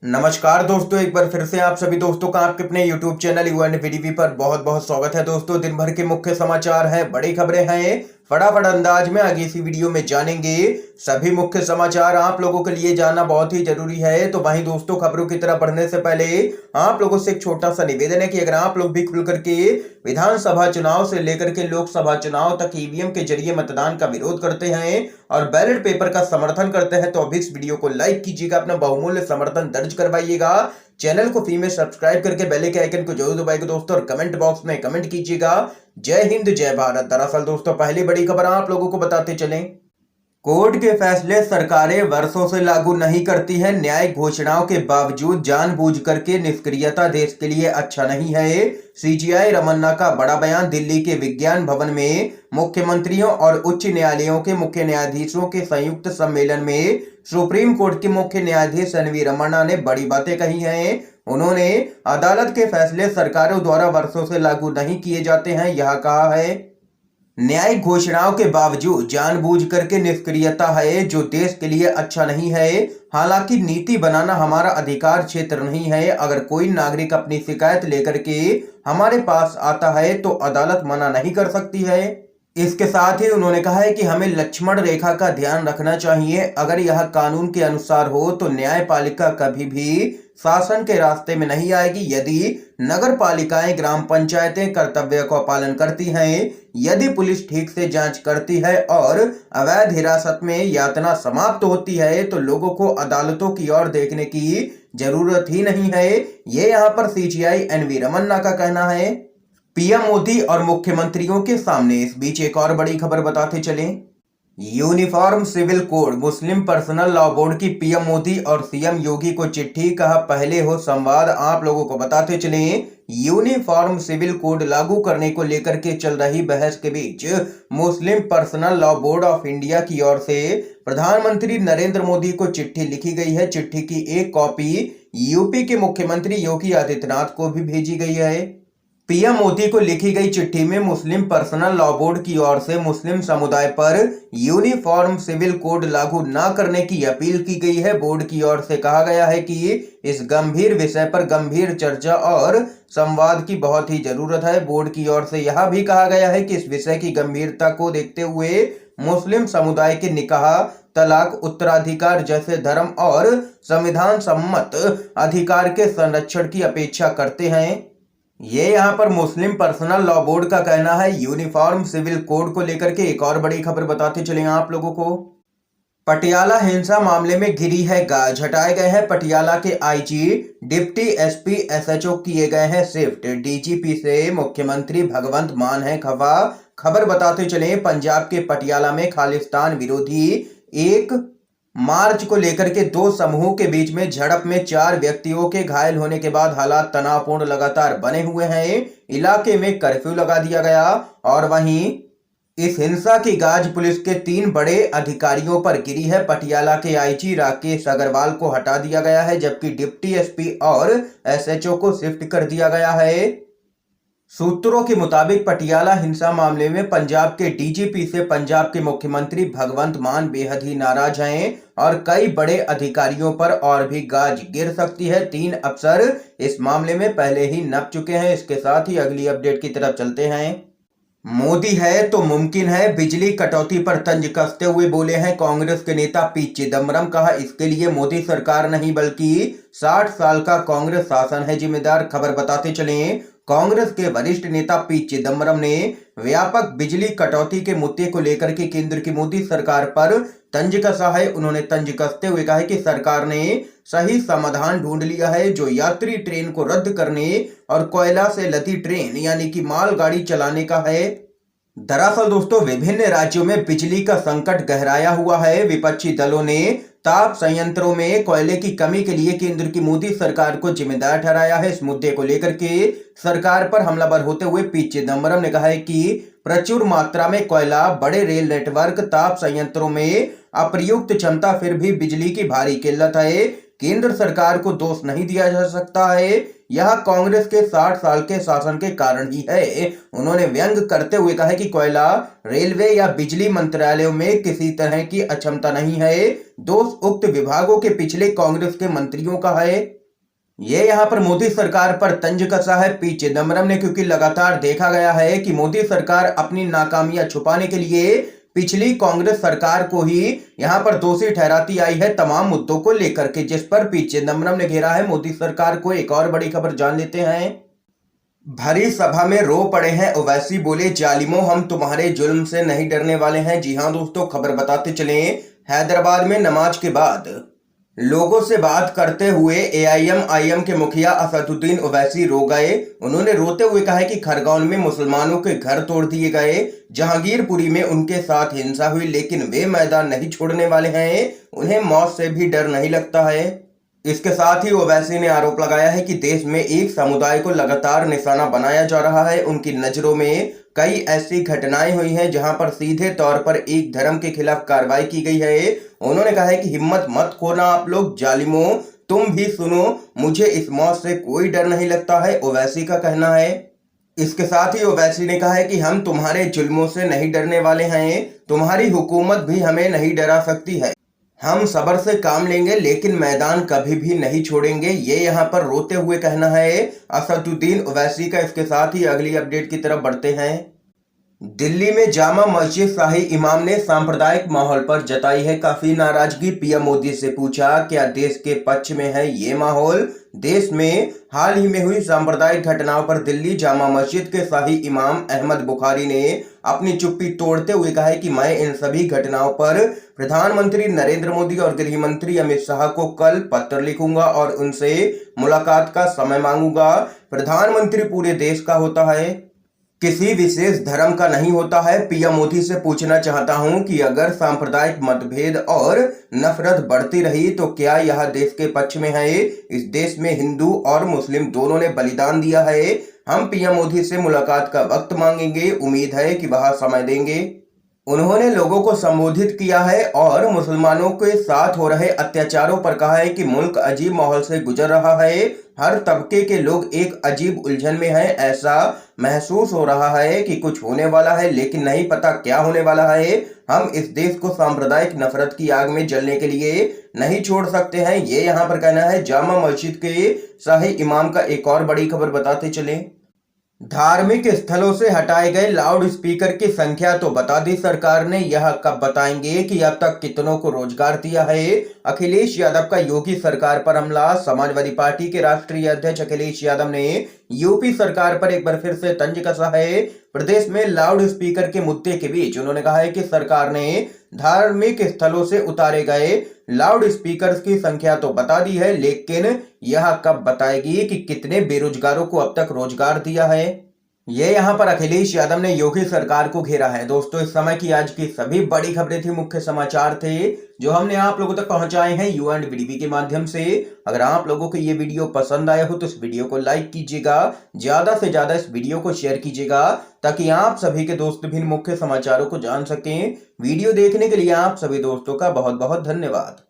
नमस्कार दोस्तों, एक बार फिर से आप सभी दोस्तों का आपके अपने YouTube चैनल यूएन वीडीवी पर बहुत बहुत स्वागत है। दोस्तों, दिन भर के मुख्य समाचार हैं, बड़ी खबरें हैं, फटाफट अंदाज में आगे इसी वीडियो में जानेंगे। सभी मुख्य समाचार आप लोगों के लिए जानना बहुत ही जरूरी है। तो वहीं दोस्तों, खबरों की तरफ बढ़ने से पहले आप लोगों से एक छोटा सा निवेदन है कि अगर आप लोग भी खुल करके विधानसभा चुनाव से लेकर के लोकसभा चुनाव तक ईवीएम के जरिए मतदान का विरोध करते हैं और बैलेट पेपर का समर्थन करते हैं, तो अभी इस वीडियो को लाइक कीजिएगा, अपना बहुमूल्य समर्थन दर्ज करवाइएगा। चैनल को फ्री में सब्सक्राइब करके बेल के आइकन को जरूर दबाइएगा दोस्तों, और कमेंट बॉक्स में कमेंट कीजिएगा जय हिंद जय भारत। दरअसल दोस्तों, पहली बड़ी खबर आप लोगों को बताते चलें। कोर्ट के फैसले सरकारें वर्षों से लागू नहीं करती हैं, न्यायिक घोषणाओं के बावजूद जानबूझ करके निष्क्रियता देश के लिए अच्छा नहीं है। सीजीआई रमन्ना का बड़ा बयान। दिल्ली के विज्ञान भवन में मुख्यमंत्रियों और उच्च न्यायालयों के मुख्य न्यायाधीशों के संयुक्त सम्मेलन में सुप्रीम कोर्ट के मुख्य न्यायाधीश एनवी रमन्ना ने बड़ी बातें कही हैं। उन्होंने अदालत के फैसले सरकारों द्वारा वर्षों से लागू नहीं किए जाते हैं, यह कहा है। न्यायिक घोषणाओं के बावजूद जानबूझ करके निष्क्रियता है जो देश के लिए अच्छा नहीं है। हालांकि नीति बनाना हमारा अधिकार क्षेत्र नहीं है। अगर कोई नागरिक अपनी शिकायत लेकर के हमारे पास आता है तो अदालत मना नहीं कर सकती है। इसके साथ ही उन्होंने कहा है कि हमें लक्ष्मण रेखा का ध्यान रखना चाहिए। अगर यह कानून के अनुसार हो तो न्यायपालिका कभी भी शासन के रास्ते में नहीं आएगी। यदि नगर पालिकाएं, ग्राम पंचायतें कर्तव्य का पालन करती हैं, यदि पुलिस ठीक से जांच करती है और अवैध हिरासत में यातना समाप्त होती है, तो लोगों को अदालतों की ओर देखने की जरूरत ही नहीं है। ये यहाँ पर सीजीआई एनवी रमन्ना का कहना है। पीएम मोदी और मुख्यमंत्रियों के सामने। इस बीच एक और बड़ी खबर बताते चलें। यूनिफॉर्म सिविल कोड मुस्लिम पर्सनल लॉ बोर्ड की पीएम मोदी और सीएम योगी को चिट्ठी, कहा पहले हो संवाद। आप लोगों को बताते चलें, यूनिफॉर्म सिविल कोड लागू करने को लेकर के चल रही बहस के बीच Muslim personal law board of India की ओर से प्रधानमंत्री नरेंद्र मोदी को चिट्ठी लिखी गई है। चिट्ठी की एक कॉपी यूपी के मुख्यमंत्री योगी आदित्यनाथ को भी भेजी गई है। पीएम मोदी को लिखी गई चिट्ठी में मुस्लिम पर्सनल लॉ बोर्ड की ओर से मुस्लिम समुदाय पर यूनिफॉर्म सिविल कोड लागू न करने की अपील की गई है। बोर्ड की ओर से कहा गया है कि इस गंभीर विषय पर गंभीर चर्चा और संवाद की बहुत ही जरूरत है। बोर्ड की ओर से यह भी कहा गया है कि इस विषय की गंभीरता को देखते हुए मुस्लिम समुदाय के निकाह, तलाक, उत्तराधिकार जैसे धर्म और संविधान सम्मत अधिकार के संरक्षण की अपेक्षा करते हैं। ये यहाँ पर मुस्लिम पर्सनल लॉ बोर्ड का कहना है। यूनिफॉर्म सिविल कोड को लेकर के एक और बड़ी खबर बताते चले आप लोगों को। पटियाला हिंसा मामले में गिरी है गाज, हटाए गए हैं पटियाला के आईजी, डिप्टी एसपी एसएचओ किए गए हैं शिफ्ट। डीजीपी से मुख्यमंत्री भगवंत मान है खफा। खबर बताते चले, पंजाब के पटियाला में खालिस्तान विरोधी एक मार्च को लेकर के दो समूहों के बीच में झड़प में 4 व्यक्तियों के घायल होने के बाद हालात तनावपूर्ण लगातार बने हुए हैं। इलाके में कर्फ्यू लगा दिया गया और वहीं इस हिंसा की गाज पुलिस के 3 बड़े अधिकारियों पर गिरी है। पटियाला के आईजी राकेश अग्रवाल को हटा दिया गया है, जबकि डिप्टी एसपी और एसएचओ को शिफ्ट कर दिया गया है। सूत्रों के मुताबिक पटियाला हिंसा मामले में पंजाब के डीजीपी से पंजाब के मुख्यमंत्री भगवंत मान बेहद ही नाराज हैं और कई बड़े अधिकारियों पर और भी गाज गिर सकती है। 3 अफसर इस मामले में पहले ही नप चुके हैं। इसके साथ ही अगली अपडेट की तरफ चलते हैं। मोदी है तो मुमकिन है, बिजली कटौती पर तंज कसते हुए बोले हैं कांग्रेस के नेता पी चिदम्बरम। कहा इसके लिए मोदी सरकार नहीं बल्कि 60 साल का कांग्रेस शासन है जिम्मेदार। खबर बताते चलें, कांग्रेस के वरिष्ठ नेता पी चिदम्बरम ने व्यापक बिजली कटौती के मुद्दे को लेकर के केंद्र की मोदी सरकार पर तंज कसा है। उन्होंने तंज कसते हुए कहा कि सरकार ने सही समाधान ढूंढ लिया है, जो यात्री ट्रेन को रद्द करने और कोयला से लदी ट्रेन यानी कि मालगाड़ी चलाने का है। दरअसल दोस्तों, विभिन्न राज्यों में बिजली का संकट गहराया हुआ है। विपक्षी दलों ने ताप संयंत्रों में कोयले की कमी के लिए केंद्र की मोदी सरकार को जिम्मेदार ठहराया है। इस मुद्दे को लेकर के सरकार पर हमलावर होते हुए पी चिदम्बरम ने कहा है कि प्रचुर मात्रा में कोयला, बड़े रेल नेटवर्क, ताप संयंत्रों में अप्रयुक्त क्षमता, फिर भी बिजली की भारी किल्लत है। केंद्र सरकार को दोष नहीं दिया जा सकता है, यह कांग्रेस के 60 साल के शासन के कारण ही है। उन्होंने व्यंग करते हुए कहा कि कोयला, रेलवे या बिजली मंत्रालयों में किसी तरह की अक्षमता नहीं है, दोष उक्त विभागों के पिछले कांग्रेस के मंत्रियों का है। ये यहाँ पर मोदी सरकार पर तंज कसा है पी चिदम्बरम ने, क्योंकि लगातार देखा गया है कि मोदी सरकार अपनी नाकामियां छुपाने के लिए पिछली कांग्रेस सरकार को ही यहाँ पर दोषी ठहराती आई है तमाम मुद्दों को लेकर के, जिस पर पी चिदम्बरम ने घेरा है मोदी सरकार को। एक और बड़ी खबर जान लेते हैं। भरी सभा में रो पड़े हैं ओवैसी, बोले जालिमों हम तुम्हारे जुल्म से नहीं डरने वाले हैं। जी हां दोस्तों, खबर बताते चले, हैदराबाद में नमाज के बाद लोगों से बात करते हुए एआईएमआईएम के मुखिया असदुद्दीन ओवैसी रो गए। उन्होंने रोते हुए कहा कि खरगोन में मुसलमानों के घर तोड़ दिए गए, जहांगीरपुरी में उनके साथ हिंसा हुई, लेकिन वे मैदान नहीं छोड़ने वाले हैं, उन्हें मौत से भी डर नहीं लगता है। इसके साथ ही ओवैसी ने आरोप लगाया है कि देश में एक समुदाय को लगातार निशाना बनाया जा रहा है। उनकी नजरों में कई ऐसी घटनाएं हुई हैं जहां पर सीधे तौर पर एक धर्म के खिलाफ कार्रवाई की गई है। उन्होंने कहा है कि हिम्मत मत खोना आप लोग जालिमों, तुम भी सुनो, मुझे इस मौत से कोई डर नहीं लगता है, ओवैसी का कहना है। इसके साथ ही ओवैसी ने कहा है कि हम तुम्हारे जुल्मों से नहीं डरने वाले हैं, तुम्हारी हुकूमत भी हमें नहीं डरा सकती है, हम सब्र से काम लेंगे लेकिन मैदान कभी भी नहीं छोड़ेंगे, ये यहाँ पर रोते हुए कहना है असदुद्दीन ओवैसी का। इसके साथ ही अगली अपडेट की तरफ बढ़ते हैं। दिल्ली में जामा मस्जिद शाही इमाम ने सांप्रदायिक माहौल पर जताई है काफी नाराजगी। पीएम मोदी से पूछा, क्या देश के पक्ष में है ये माहौल? देश में हाल ही में हुई सांप्रदायिक घटनाओं पर दिल्ली जामा मस्जिद के शाही इमाम अहमद बुखारी ने अपनी चुप्पी तोड़ते हुए कहा है कि मैं इन सभी घटनाओं पर प्रधानमंत्री नरेंद्र मोदी और गृह मंत्री अमित शाह को कल पत्र लिखूंगा और उनसे मुलाकात का समय मांगूंगा। प्रधानमंत्री पूरे देश का होता है, किसी विशेष धर्म का नहीं होता है। पीएम मोदी से पूछना चाहता हूं कि अगर सांप्रदायिक मतभेद और नफरत बढ़ती रही तो क्या यह देश के पक्ष में है? इस देश में हिंदू और मुस्लिम दोनों ने बलिदान दिया है। हम पीएम मोदी से मुलाकात का वक्त मांगेंगे, उम्मीद है कि वह समय देंगे। उन्होंने लोगों को संबोधित किया है और मुसलमानों के साथ हो रहे अत्याचारों पर कहा है कि मुल्क अजीब माहौल से गुजर रहा है, हर तबके के लोग एक अजीब उलझन में हैं, ऐसा महसूस हो रहा है कि कुछ होने वाला है लेकिन नहीं पता क्या होने वाला है। हम इस देश को सांप्रदायिक नफरत की आग में जलने के लिए नहीं छोड़ सकते हैं, ये यहाँ पर कहना है जामा मस्जिद के शाही इमाम का। एक और बड़ी खबर बताते चले, धार्मिक स्थलों से हटाए गए लाउड स्पीकर की संख्या तो बता दी सरकार ने, यह कब बताएंगे कि अब तक कितनों को रोजगार दिया है? अखिलेश यादव का योगी सरकार पर हमला। समाजवादी पार्टी के राष्ट्रीय अध्यक्ष अखिलेश यादव ने यूपी सरकार पर एक बार फिर से तंज कसा है। प्रदेश में लाउड स्पीकर के मुद्दे के बीच उन्होंने कहा है कि सरकार ने धार्मिक स्थलों से उतारे गए लाउड स्पीकर्स की संख्या तो बता दी है, लेकिन यह कब बताएगी कि कितने बेरोजगारों को अब तक रोजगार दिया है? ये यहाँ पर अखिलेश यादव ने योगी सरकार को घेरा है। दोस्तों, इस समय की आज की सभी बड़ी खबरें थी, मुख्य समाचार थे जो हमने आप लोगों तक पहुंचाए हैं UNVDV के माध्यम से। अगर आप लोगों को ये वीडियो पसंद आया हो तो इस वीडियो को लाइक कीजिएगा, ज्यादा से ज्यादा इस वीडियो को शेयर कीजिएगा ताकि आप सभी के दोस्त भी मुख्य समाचारों को जान सकें। वीडियो देखने के लिए आप सभी दोस्तों का बहुत बहुत धन्यवाद।